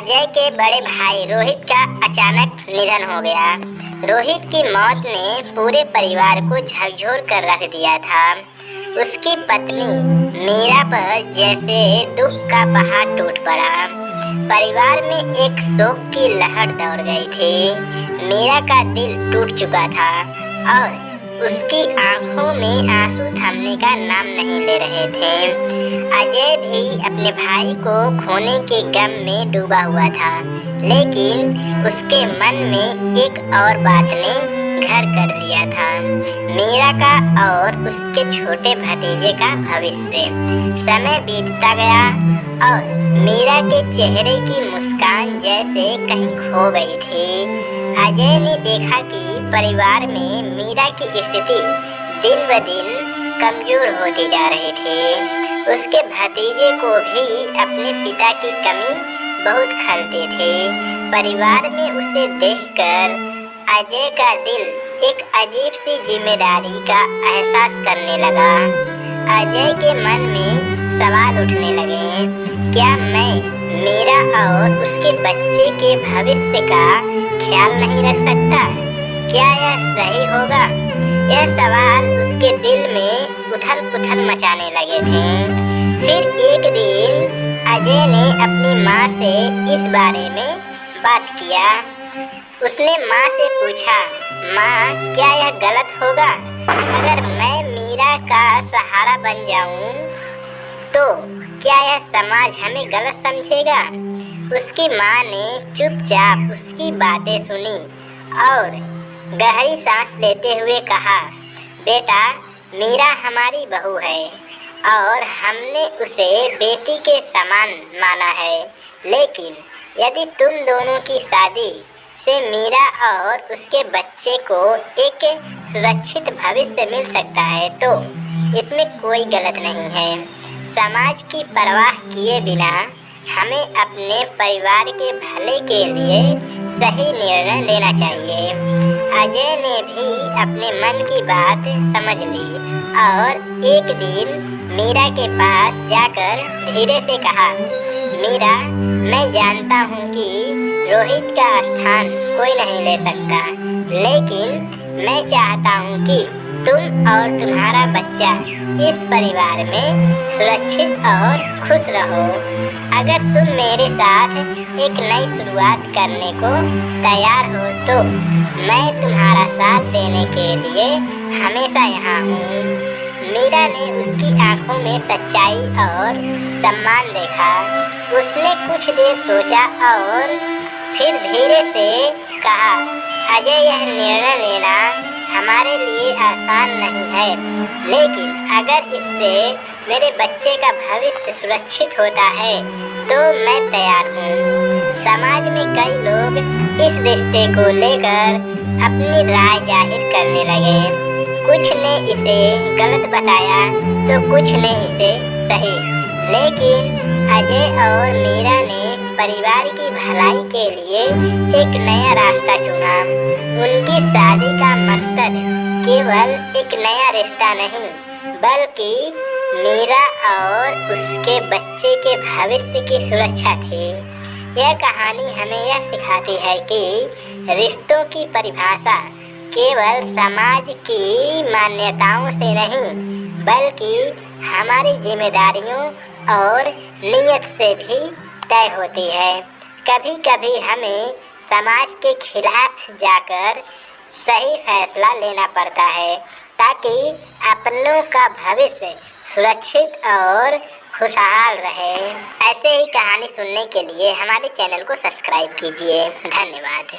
अजय के बड़े भाई रोहित का अचानक निधन हो गया। रोहित की मौत ने पूरे परिवार को झकझोर कर रख दिया था। उसकी पत्नी मीरा पर जैसे दुख का पहाड़ टूट पड़ा। परिवार में एक शोक की लहर दौड़ गई थी। मीरा का दिल टूट चुका था और उसकी आंखों में आंसू थमने का नाम नहीं ले रहे थे। अजय भी अपने भाई को खोने के गम में डूबा हुआ था, लेकिन उसके मन में एक और बात ने घर कर लिया था, मीरा का और उसके छोटे भतीजे का भविष्य। समय बीतता गया और मीरा के चेहरे की मुस्कान जैसे कहीं खो गई थी। अजय ने देखा कि परिवार में मीरा की स्थिति दिन ब दिन कमजोर होती जा रही थी। उसके भतीजे को भी अपने पिता की कमी बहुत खलती थी। परिवार में उसे देखकर अजय का दिल एक अजीब सी जिम्मेदारी का एहसास करने लगा। अजय के मन में सवाल उठने लगे, क्या मैं मीरा और उसके बच्चे के भविष्य का ख्याल नहीं रख सकता? क्या यह सही होगा? यह सवाल उसके दिल में उथल-पुथल मचाने लगे थे। फिर एक दिन अजय ने अपनी माँ से इस बारे में बात किया। उसने माँ से पूछा, माँ, क्या यह गलत होगा अगर मैं मीरा का सहारा बन जाऊं? तो क्या यह समाज हमें गलत समझेगा? उसकी माँ ने चुपचाप उसकी बातें सुनी और गहरी सांस लेते हुए कहा, बेटा, मीरा हमारी बहू है और हमने उसे बेटी के समान माना है, लेकिन यदि तुम दोनों की शादी से मीरा और उसके बच्चे को एक सुरक्षित भविष्य मिल सकता है तो इसमें कोई गलत नहीं है। समाज की परवाह किए बिना हमें अपने परिवार के भले के लिए सही निर्णय लेना चाहिए। अजय ने भी अपने मन की बात समझ ली और एक दिन मीरा के पास जाकर धीरे से कहा, मीरा, मैं जानता हूँ कि रोहित का स्थान कोई नहीं ले सकता, लेकिन मैं चाहता हूँ कि तुम और तुम्हारा बच्चा इस परिवार में सुरक्षित और खुश रहो। अगर तुम मेरे साथ एक नई शुरुआत करने को तैयार हो तो मैं तुम्हारा साथ देने के लिए हमेशा यहाँ हूँ। मीरा ने उसकी आंखों में सच्चाई और सम्मान देखा। उसने कुछ देर सोचा और फिर धीरे से कहा, अजय, यह निर्णय लेना हमारे लिए आसान नहीं है, लेकिन अगर इससे मेरे बच्चे का भविष्य सुरक्षित होता है तो मैं तैयार हूँ। समाज में कई लोग इस रिश्ते को लेकर अपनी राय जाहिर करने लगे। कुछ ने इसे गलत बताया तो कुछ ने इसे सही, लेकिन अजय और मीरा ने परिवार की भलाई के लिए एक नया रास्ता चुना। उनकी शादी का मकसद केवल एक नया रिश्ता नहीं, बल्कि मीरा और उसके बच्चे के भविष्य की सुरक्षा थी। यह कहानी हमें यह सिखाती है कि रिश्तों की परिभाषा केवल समाज की मान्यताओं से नहीं, बल्कि हमारी जिम्मेदारियों और नीयत से भी तय होती है। कभी कभी हमें समाज के खिलाफ जाकर सही फैसला लेना पड़ता है ताकि अपनों का भविष्य सुरक्षित और खुशहाल रहे। ऐसे ही कहानी सुनने के लिए हमारे चैनल को सब्सक्राइब कीजिए। धन्यवाद।